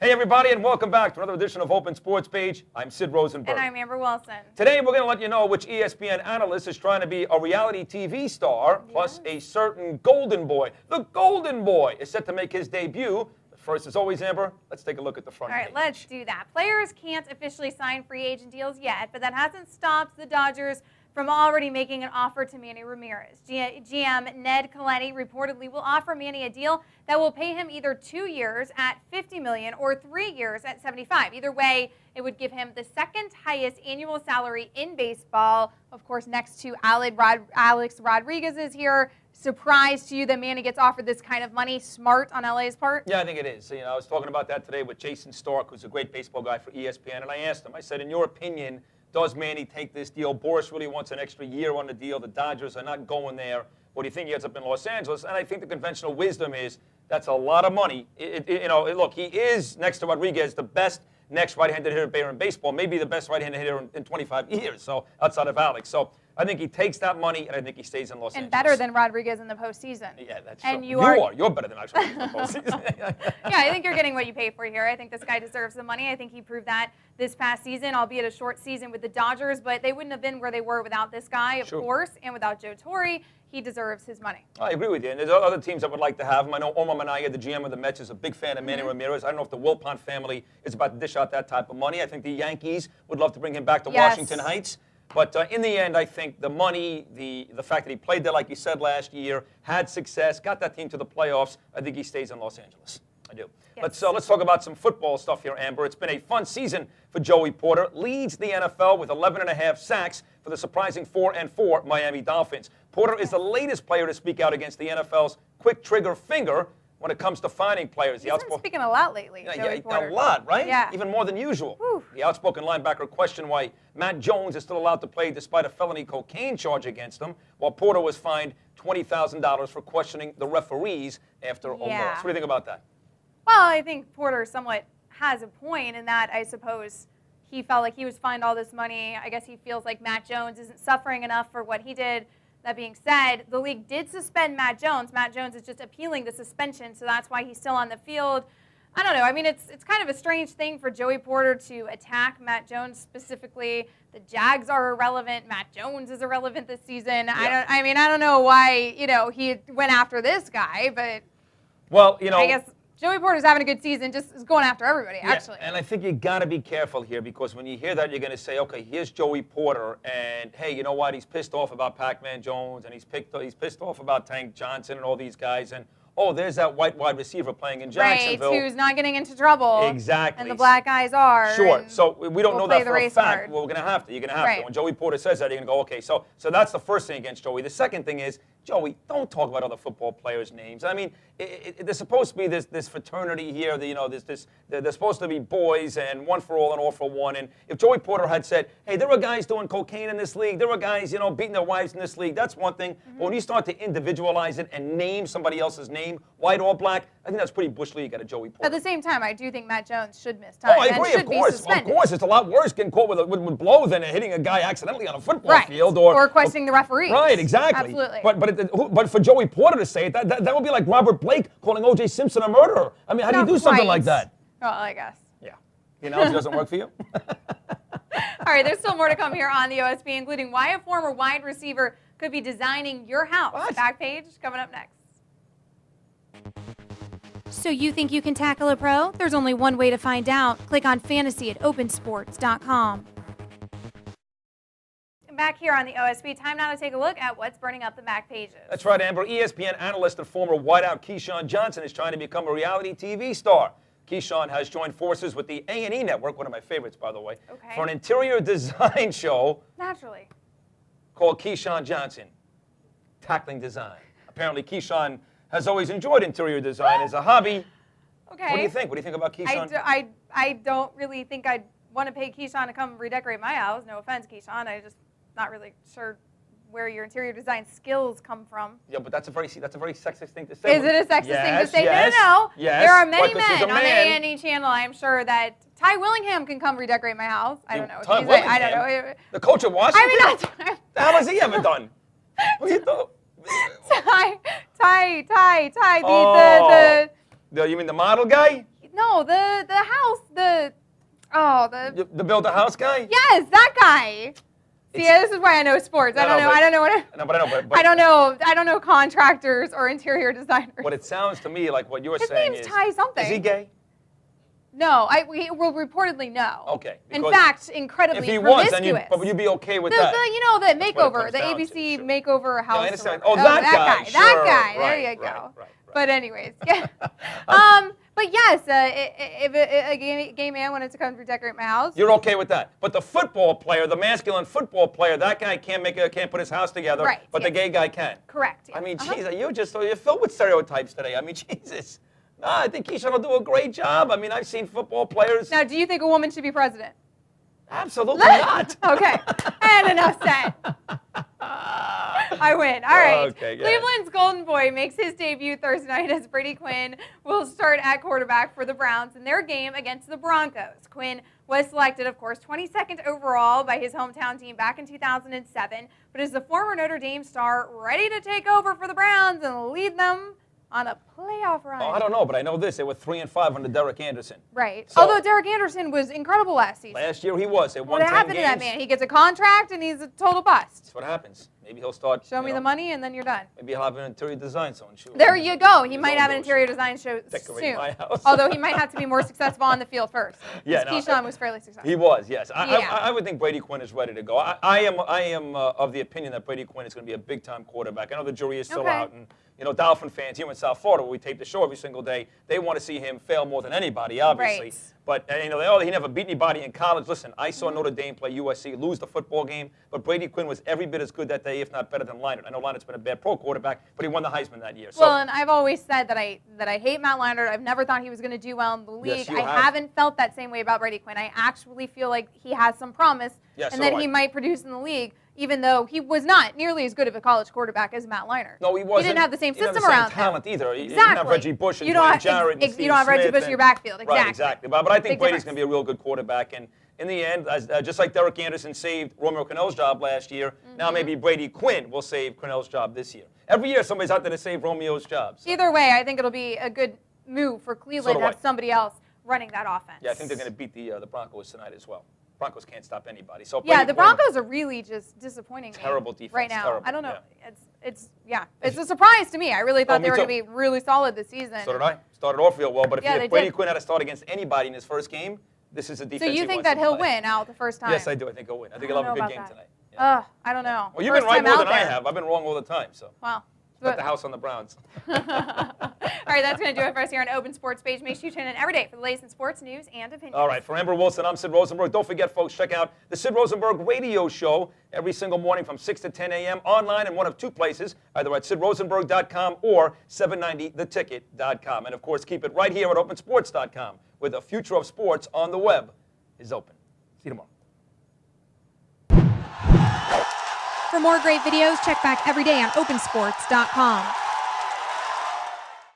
Hey everybody, and welcome back to another edition of Open Sports Page. I'm Sid Rosenberg. And I'm Amber Wilson. Today we're going to let you know which ESPN analyst is trying to be a reality TV star, plus a certain golden boy. The golden boy is set to make his debut. But first, as always, Amber, let's take a look at the front page. All right, let's do that. Players can't officially sign free agent deals yet, but that hasn't stopped the Dodgers from already making an offer to Manny Ramirez. GM Ned Colletti reportedly will offer Manny a deal that will pay him either 2 years at $50 million or 3 years at $75 million. Either way, it would give him the second highest annual salary in baseball. Of course, next to Alex Rodriguez is here. Surprise to you that Manny gets offered this kind of money? Smart on LA's part? Yeah, I think it is. You know, I was talking about that today with Jason Stark, who's a great baseball guy for ESPN, and I asked him, I said, in your opinion, does Manny take this deal? Boris really wants an extra year on the deal. The Dodgers are not going there. What do you think he ends up in Los Angeles? And I think the conventional wisdom is that's a lot of money. Look, he is, next to Rodriguez, the best next right-handed hitter in baseball, maybe the best right-handed hitter in 25 years, so outside of Alex. So I think he takes that money, and I think he stays in Los Angeles. And better than Rodriguez in the postseason. Yeah, that's and true. You're better than Rodriguez in the postseason. Yeah, I think you're getting what you pay for here. I think this guy deserves the money. I think he proved that this past season, albeit a short season with the Dodgers, but they wouldn't have been where they were without this guy, of course, and without Joe Torre. He deserves his money. I agree with you. And there's other teams that would like to have him. I know Omar Minaya, the GM of the Mets, is a big fan of Manny Ramirez. I don't know if the Wilpon family is about to dish out that type of money. I think the Yankees would love to bring him back to Washington Heights. But in the end, I think the money, the fact that he played there, like you said, last year, had success, got that team to the playoffs, I think he stays in Los Angeles. I do. Yes. Let's talk about some football stuff here, Amber. It's been a fun season for Joey Porter. Leads the NFL with 11.5 sacks for the surprising 4-4 Miami Dolphins. Porter is the latest player to speak out against the NFL's quick trigger finger when it comes to finding players. He's been speaking a lot lately, Joey Porter. A lot, right? Yeah. Even more than usual. Whew. The outspoken linebacker questioned why Matt Jones is still allowed to play despite a felony cocaine charge against him, while Porter was fined $20,000 for questioning the referees after a loss. What do you think about that? Well, I think Porter somewhat has a point in that I suppose he felt like he was fined all this money. I guess he feels like Matt Jones isn't suffering enough for what he did. That being said, the league did suspend Matt Jones. Matt Jones is just appealing the suspension, so that's why he's still on the field. I don't know. I mean, it's kind of a strange thing for Joey Porter to attack Matt Jones specifically. The Jags are irrelevant. Matt Jones is irrelevant this season. Yeah. I don't know why, he went after this guy, but I guess Joey Porter's having a good season, just is going after everybody, actually. And I think you got to be careful here because when you hear that, you're going to say, okay, here's Joey Porter, and hey, you know what? He's pissed off about Pac-Man Jones, and he's pissed off about Tank Johnson and all these guys, and oh, there's that white wide receiver playing in Jacksonville. Right, who's not getting into trouble. Exactly. And the black guys are. Sure. So we don't know that for a fact. Card. Well, we're going to have to. You're going to have to. When Joey Porter says that, you're going to go, okay. So that's the first thing against Joey. The second thing is, Joey, don't talk about other football players' names. I mean, there's supposed to be this fraternity here. There's supposed to be boys and one for all and all for one. And if Joey Porter had said, hey, there are guys doing cocaine in this league, there are guys, beating their wives in this league, that's one thing. But when you start to individualize it and name somebody else's name, white or black, I think that's pretty bush league out of Joey Porter. At the same time, I do think Matt Jones should miss time. Oh, I agree, of course. Of course, it's a lot worse getting caught with blow than hitting a guy accidentally on a football field. Or questioning the referees. Right, exactly. Absolutely. But for Joey Porter to say it, that would be like Robert Blake calling O.J. Simpson a murderer. I mean, how do you do something like that? Well, I guess. Yeah. The analogy doesn't work for you? All right, there's still more to come here on the OSP, including why a former wide receiver could be designing your house. What? Back page coming up next. So you think you can tackle a pro? There's only one way to find out. Click on fantasy at opensports.com. Back here on the OSP, time now to take a look at what's burning up the back pages. That's right, Amber. ESPN analyst and former wideout Keyshawn Johnson is trying to become a reality TV star. Keyshawn has joined forces with the A&E Network, one of my favorites, by the way, for an interior design show. Naturally. Called Keyshawn Johnson, Tackling Design. Apparently, Keyshawn has always enjoyed interior design as a hobby. Okay. What do you think? What do you think about Keyshawn? I don't really think I'd want to pay Keyshawn to come redecorate my house. No offense, Keyshawn. I just not really sure where your interior design skills come from. Yeah, but that's a very sexist thing to say. Is it a sexist thing to say? Yes, No. Yes. There are many men on the A&E channel, I'm sure, that Ty Willingham can come redecorate my house. I don't know. Ty Willingham? I don't know. The coach of Washington? I mean, the hell has he ever done? What do you think? Ty. You mean the model guy? No, the house, the build a house guy? Yes, that guy. See, this is why I know sports. I don't know contractors or interior designers. But it sounds to me like what you're His saying name's Ty something. Is he gay? No, we will reportedly no. Okay. In fact, incredibly if he promiscuous. was, then you'd be okay with that. The makeover, the ABC sure. makeover house. Yeah, I understand. Oh, that guy. That Sure. guy. Right, There you go. Right. But anyways, yeah. But yes, if a gay man wanted to come to decorate my house, you're okay with that. But the football player, the masculine football player, that guy can't put his house together. Right, but the gay guy can. Correct. Yeah. I mean, geez, you're filled with stereotypes today. I mean, Jesus. No, I think Keyshawn will do a great job. I mean, I've seen football players. Now, do you think a woman should be president? Absolutely not. Okay. And enough said. I win. All right. Okay, yeah. Cleveland's Golden Boy makes his debut Thursday night as Brady Quinn will start at quarterback for the Browns in their game against the Broncos. Quinn was selected, of course, 22nd overall by his hometown team back in 2007, but is the former Notre Dame star ready to take over for the Browns and lead them on a playoff run? Oh, I don't know, but I know this. They were 3-5 under Derek Anderson. Right. So, although Derek Anderson was incredible last season. Last year he was. They won 10 what happened games. to that man? He gets a contract and he's a total bust. That's what happens. Maybe he'll start. Show me the money and then you're done. Maybe he'll have an interior design zone. Sure. There you go. He might have an interior design show Decorate soon. my house. Although he might have to be more successful on the field first. Yeah, Keyshawn was fairly successful. He was, yes. Yeah. I would think Brady Quinn is ready to go. I am of the opinion that Brady Quinn is going to be a big-time quarterback. I know the jury is still out, and Dolphin fans here in South Florida, where we tape the show every single day, they want to see him fail more than anybody, obviously. Right. But he never beat anybody in college. Listen, I saw Notre Dame play USC lose the football game, but Brady Quinn was every bit as good that day, if not better than Leinart. I know Leinert's been a bad pro quarterback, but he won the Heisman that year. Well, and I've always said that I hate Matt Leinart. I've never thought he was going to do well in the league. Yes, I haven't felt that same way about Brady Quinn. I actually feel like he has some promise and that he might produce in the league, even though he was not nearly as good of a college quarterback as Matt Leinart. No, he wasn't. He didn't have the same system around him. Talent either. Exactly. You didn't have Reggie Bush and Dwayne Jarrett and Steve You don't have Reggie Smith Bush in your backfield. Exactly. Right, exactly. But I think Brady's difference. going to be a real good quarterback. And in the end, just like Derek Anderson saved Romeo Crennel's job last year, now maybe Brady Quinn will save Crennel's job this year. Every year somebody's out there to save Romeo's job. So. Either way, I think it'll be a good move for Cleveland to have somebody else running that offense. Yeah, I think they're going to beat the Broncos tonight as well. Broncos can't stop anybody. So yeah, the Broncos are really just disappointing. Terrible defense right now. Terrible. I don't know. Yeah. It's a surprise to me. I really thought they were going to be really solid this season. So did I. Started off real well, but if Brady Quinn had to start against anybody in his first game, this is a defense. So you think that he'll win out the first time? Yes, I do. I think he'll win. I think he'll have a good game tonight. Yeah. I don't know. Well, you've been right more than I have. I've been wrong all the time. So. Wow. Bet the house on the Browns. All right, that's going to do it for us here on Open Sports Page. Make sure you tune in every day for the latest in sports news and opinions. All right, for Amber Wilson, I'm Sid Rosenberg. Don't forget, folks, check out the Sid Rosenberg radio show every single morning from 6 to 10 a.m. online in one of two places, either at sidrosenberg.com or 790theticket.com. And, of course, keep it right here at opensports.com, where the future of sports on the web is open. See you tomorrow. For more great videos, check back every day on opensports.com.